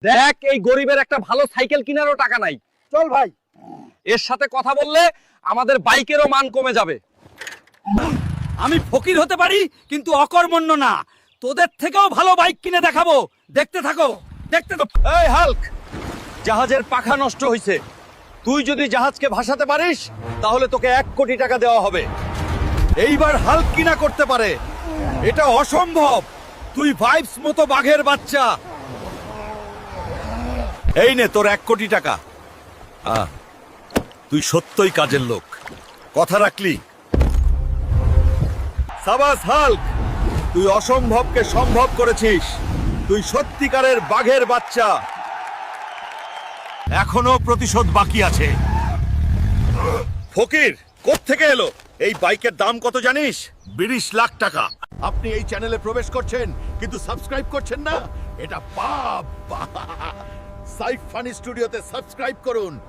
দেখ এই গরিবের একটা ভালো সাইকেল কেনারও টাকা নাই। চল ভাই। এর সাথে কথা বললে আমাদের বাইকেরও মান কমে যাবে। আমি ফকির হতে পারি কিন্তু অকর্মণ্য না। তোদের থেকেও ভালো বাইক কিনে দেখাবো, দেখতে থাকো দেখতে থাকো। এই হাল্ক, জাহাজের পাখা নষ্ট হয়েছে, তুই যদি জাহাজকে ভাসাতে পারিস তাহলে তোকে 1 কোটি টাকা দেওয়া হবে। এইবার হাল্ক কিনা করতে পারে, এটা অসম্ভব। তুই ভাইবস মতো বাঘের বাচ্চা। এই নে তোর 1 কোটি টাকা। তুই সত্যই কাজের লোক, কথা রাখলি। সাবাস হাল্ক, তুই অসম্ভবকে সম্ভব করেছিস। তুই সত্যিকারের বাঘের বাচ্চা। এখনো প্রতিশোধ বাকি আছে। ফকির কোত্থেকে এলো? এই বাইকের দাম কত জানিস? 20 লাখ টাকা। আপনি এই চ্যানেলে প্রবেশ করছেন কিন্তু সাবস্ক্রাইব করছেন না, এটা পাপ। সাইফ ফানি স্টুডিওতে সাবস্ক্রাইব করুন।